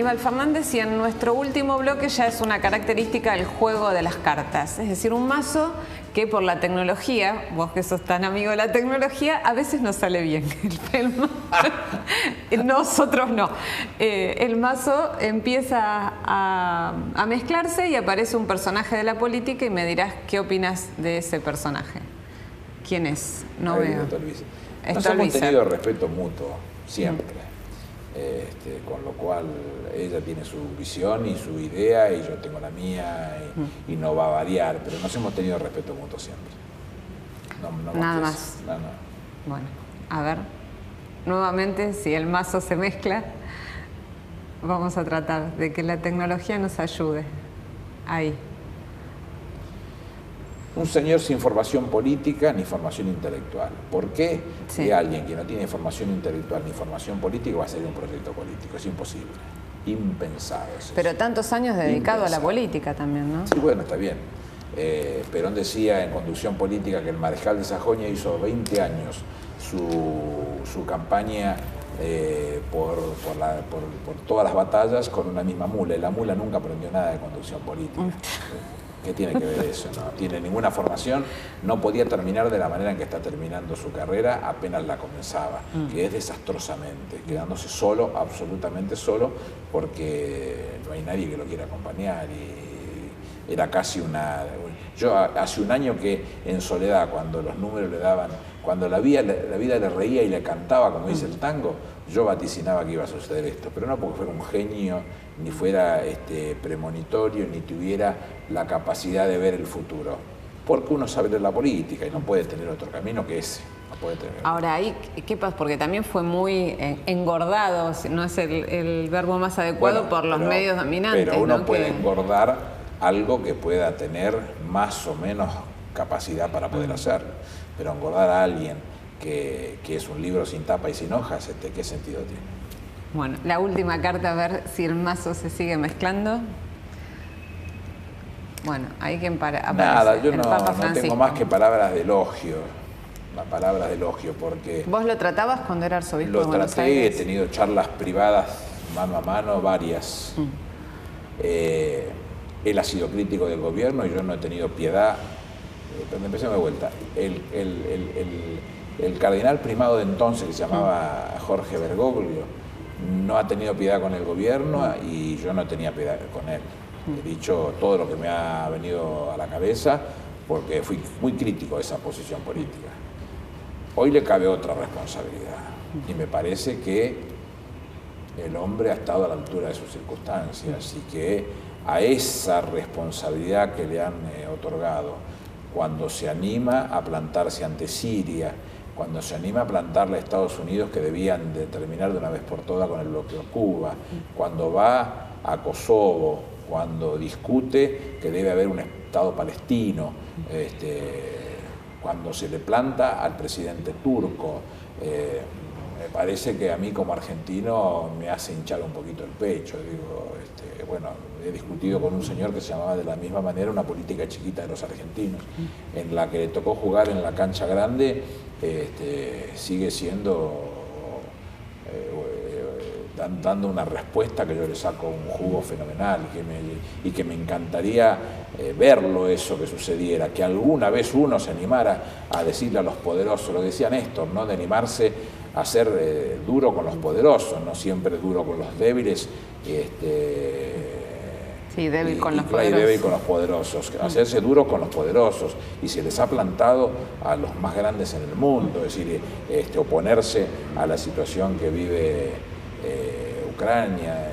Aníbal Fernández, y en nuestro último bloque ya es una característica del juego de las cartas, es decir, un mazo que por la tecnología, vos que sos tan amigo de la tecnología, a veces no sale bien. Nosotros no. El mazo empieza a mezclarse y aparece un personaje de la política y me dirás qué opinas de ese personaje. ¿Quién es? No veo. Nos hemos tenido respeto mutuo, siempre. Con lo cual ella tiene su visión y su idea y yo tengo la mía y no va a variar, pero nos hemos tenido respeto mutuo siempre. Nada más. No. Bueno, a ver, nuevamente, si el mazo se mezcla, vamos a tratar de que la tecnología nos ayude. Ahí. Un señor sin formación política ni formación intelectual. ¿Por qué? Sí. Que alguien que no tiene formación intelectual ni formación política va a hacer un proyecto político? Es imposible. Impensado. Pero tantos años dedicado a la política también, ¿no? Sí, bueno, está bien. Perón decía en Conducción Política que el Marechal de Sajonia hizo 20 años su campaña por todas las batallas con una misma mula, y la mula nunca aprendió nada de conducción política. ¿Qué tiene que ver eso? No tiene ninguna formación, no podía terminar de la manera en que está terminando su carrera apenas la comenzaba, que es desastrosamente, quedándose solo, absolutamente solo, porque no hay nadie que lo quiera acompañar. Y era casi yo hace un año que en soledad, cuando los números le daban, cuando la vida le reía y le cantaba, como dice el tango, yo vaticinaba que iba a suceder esto, pero no porque fuera un genio, ni fuera premonitorio, ni tuviera la capacidad de ver el futuro, porque uno sabe leer la política y no puede tener otro camino que ese. No puede tener. Ahora, ahí, ¿qué pasa? Porque también fue muy engordado, no es el verbo más adecuado, por los medios dominantes. Pero uno puede engordar algo que pueda tener más o menos capacidad para poder hacerlo, pero engordar a alguien que es un libro sin tapa y sin hojas, ¿qué sentido tiene? Bueno, la última carta, a ver si el mazo se sigue mezclando. Bueno, hay que aparece. Nada, yo no tengo más que palabras de elogio. Palabras de elogio, porque... ¿Vos lo tratabas cuando era arzobispo de Buenos traté, Aires? He tenido charlas privadas mano a mano, varias. Él ha sido crítico del gobierno y yo no he tenido piedad. Pero empecemos de vuelta. El cardenal primado de entonces, que se llamaba Jorge Bergoglio, no ha tenido piedad con el gobierno y yo no tenía piedad con él. He dicho todo lo que me ha venido a la cabeza porque fui muy crítico de esa posición política. Hoy le cabe otra responsabilidad y me parece que el hombre ha estado a la altura de sus circunstancias y que a esa responsabilidad que le han otorgado, cuando se anima a plantarse ante Siria, cuando se anima a plantarle a Estados Unidos que debían de terminar de una vez por todas con el bloqueo Cuba, cuando va a Kosovo, cuando discute que debe haber un Estado palestino, cuando se le planta al presidente turco, me parece que a mí como argentino me hace hinchar un poquito el pecho. Digo, bueno, he discutido con un señor que se llamaba de la misma manera Una política chiquita de los argentinos, en la que le tocó jugar en la cancha grande, sigue siendo, dando una respuesta que yo le saco un jugo fenomenal y que me encantaría verlo eso que sucediera, que alguna vez uno se animara a decirle a los poderosos, lo decía Néstor, ¿no? De animarse a ser duro con los poderosos, no siempre duro con los débiles, sí, débil con los poderosos, hacerse duro con los poderosos, y se les ha plantado a los más grandes en el mundo, es decir, oponerse a la situación que vive Ucrania,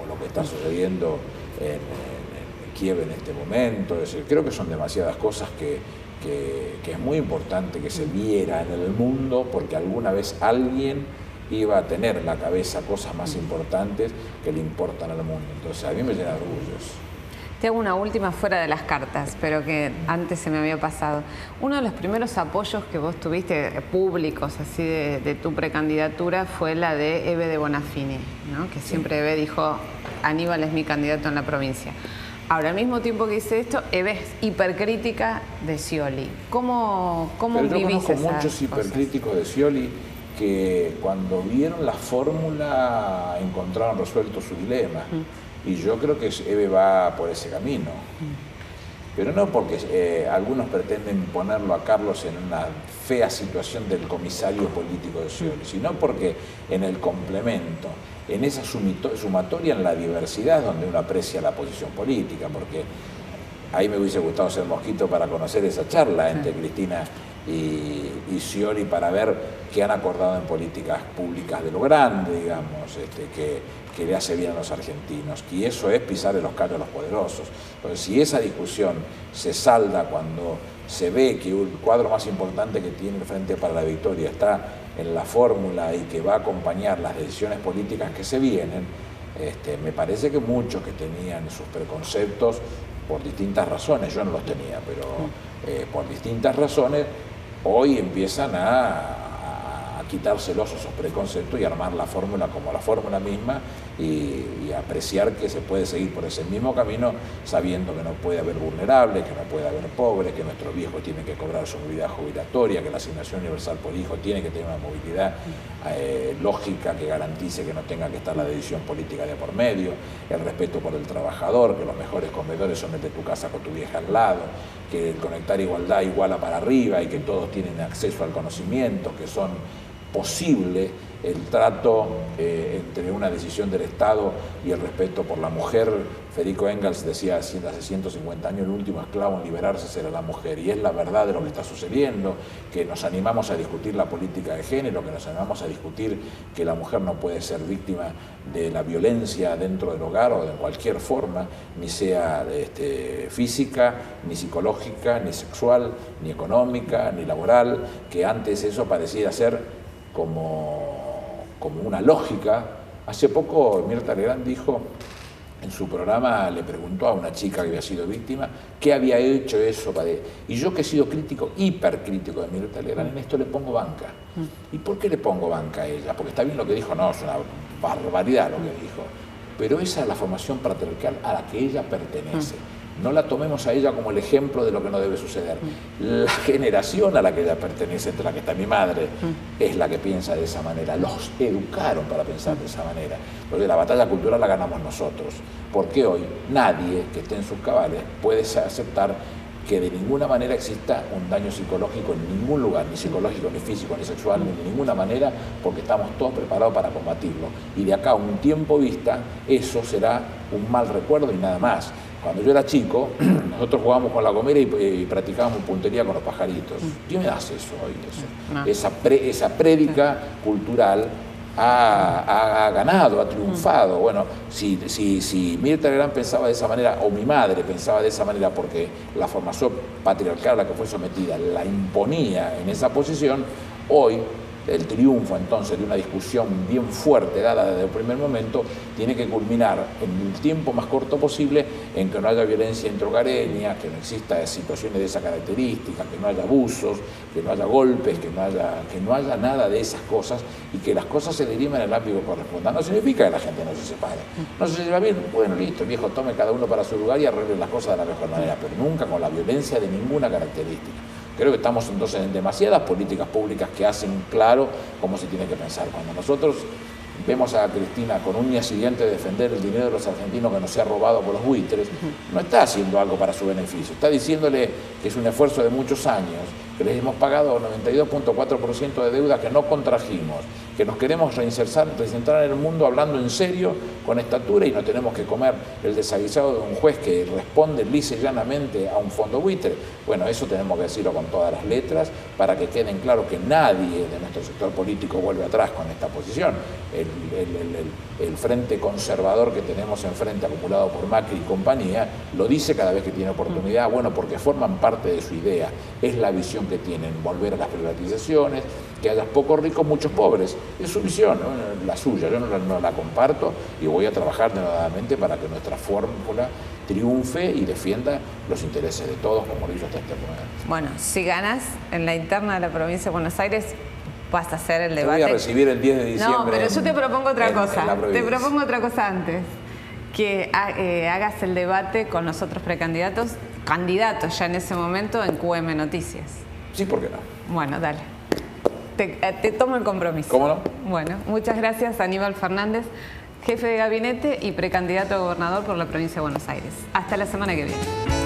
o lo que está sucediendo en Kiev en este momento. Es decir, creo que son demasiadas cosas que es muy importante que se viera en el mundo, porque alguna vez alguien iba a tener en la cabeza cosas más importantes que le importan al mundo. Entonces a mí me llena de orgullos. Te hago una última fuera de las cartas, pero que antes se me había pasado. Uno de los primeros apoyos que vos tuviste públicos así de tu precandidatura fue la de Eve de Bonafini, ¿no? Que siempre Eve dijo, Aníbal es mi candidato en la provincia. Ahora, al mismo tiempo que hice esto, Eve es hipercrítica de Scioli. ¿Cómo vivís esas cosas? Yo conozco muchos hipercríticos de Scioli que cuando vieron la fórmula encontraron resuelto su dilema. Y yo creo que Eve va por ese camino. Pero no porque algunos pretenden ponerlo a Carlos en una fea situación del comisario político de Scioli, sino porque en el complemento, en esa sumatoria, en la diversidad donde uno aprecia la posición política, porque ahí me hubiese gustado ser mosquito para conocer esa charla entre Cristina y Scioli para ver qué han acordado en políticas públicas de lo grande, digamos, que le hace bien a los argentinos, y eso es pisar los callos a los poderosos. Entonces, si esa discusión se salda cuando se ve que el cuadro más importante que tiene el Frente para la Victoria está en la fórmula y que va a acompañar las decisiones políticas que se vienen, me parece que muchos que tenían sus preconceptos por distintas razones, yo no los tenía, pero por distintas razones, hoy empiezan a quitárselos esos preconceptos y armar la fórmula como la fórmula misma y apreciar que se puede seguir por ese mismo camino sabiendo que no puede haber vulnerables, que no puede haber pobres, que nuestros viejos tienen que cobrar su movilidad jubilatoria, que la asignación universal por hijo tiene que tener una movilidad lógica que garantice que no tenga que estar la decisión política de por medio, el respeto por el trabajador, que los mejores comedores son el de tu casa con tu vieja al lado, que el conectar igualdad iguala para arriba y que todos tienen acceso al conocimiento, que son posible el trato entre una decisión del Estado y el respeto por la mujer. Federico Engels decía hace 150 años, el último esclavo en liberarse será la mujer, y es la verdad de lo que está sucediendo, que nos animamos a discutir la política de género, que nos animamos a discutir que la mujer no puede ser víctima de la violencia dentro del hogar o de cualquier forma, ni sea física, ni psicológica, ni sexual, ni económica, ni laboral, que antes eso parecía ser como una lógica. Hace poco Mirta Legrand dijo, en su programa le preguntó a una chica que había sido víctima qué había hecho eso y yo, que he sido crítico, hipercrítico de Mirta Legrand, en esto le pongo banca. ¿Y por qué le pongo banca a ella? Porque está bien lo que dijo, no, es una barbaridad lo que dijo, pero esa es la formación patriarcal a la que ella pertenece. No la tomemos a ella como el ejemplo de lo que no debe suceder. La generación a la que ella pertenece, entre la que está mi madre, es la que piensa de esa manera. Los educaron para pensar de esa manera. Porque la batalla cultural la ganamos nosotros. Porque hoy nadie que esté en sus cabales puede aceptar que de ninguna manera exista un daño psicológico en ningún lugar, ni psicológico, ni físico, ni sexual, ni de ninguna manera, porque estamos todos preparados para combatirlo. Y de acá a un tiempo vista, eso será un mal recuerdo y nada más. Cuando yo era chico, nosotros jugábamos con la gomera y practicábamos puntería con los pajaritos. ¿Qué me hace eso hoy? Eso? No. Esa prédica cultural ha ganado, ha triunfado. Bueno, si Mirta Legrand pensaba de esa manera, o mi madre pensaba de esa manera porque la formación patriarcal a la que fue sometida la imponía en esa posición, hoy el triunfo entonces de una discusión bien fuerte dada desde el primer momento tiene que culminar en el tiempo más corto posible en que no haya violencia intrahogareña, que no exista situaciones de esa característica, que no haya abusos, que no haya golpes, que no haya nada de esas cosas y que las cosas se deriven en el ámbito que corresponda. No significa que la gente no se separe. No se lleva bien, bueno, listo, el viejo tome cada uno para su lugar y arregle las cosas de la mejor manera, pero nunca con la violencia de ninguna característica. Creo que estamos entonces en demasiadas políticas públicas que hacen claro cómo se tiene que pensar. Cuando nosotros vemos a Cristina con uñas y dientes defender el dinero de los argentinos que nos se ha robado por los buitres, no está haciendo algo para su beneficio, está diciéndole que es un esfuerzo de muchos años, que les hemos pagado 92.4% de deuda que no contrajimos, que nos queremos reinsertar en el mundo hablando en serio, con estatura, y no tenemos que comer el desaguisado de un juez que responde lisa y llanamente a un fondo buitre. Bueno, eso tenemos que decirlo con todas las letras para que queden claro que nadie de nuestro sector político vuelve atrás con esta posición. El frente conservador que tenemos enfrente, acumulado por Macri y compañía, lo dice cada vez que tiene oportunidad, bueno, porque forman parte de su idea, es la visión que tienen, volver a las privatizaciones, que haya pocos ricos, muchos pobres, es su visión, ¿no? La suya, yo no la comparto y voy a trabajar denodadamente para que nuestra fórmula triunfe y defienda los intereses de todos, como lo hizo hasta este momento. Bueno, si ganas en la interna de la provincia de Buenos Aires, vas a hacer el debate. Te voy a recibir el 10 de diciembre. No, pero yo te propongo otra cosa. Te propongo otra cosa antes. Que hagas el debate con los otros precandidatos, candidatos ya en ese momento en QM Noticias. Sí, ¿por qué no? Bueno, dale. te tomo el compromiso. ¿Cómo no? Bueno, muchas gracias, Aníbal Fernández, jefe de gabinete y precandidato a gobernador por la provincia de Buenos Aires. Hasta la semana que viene.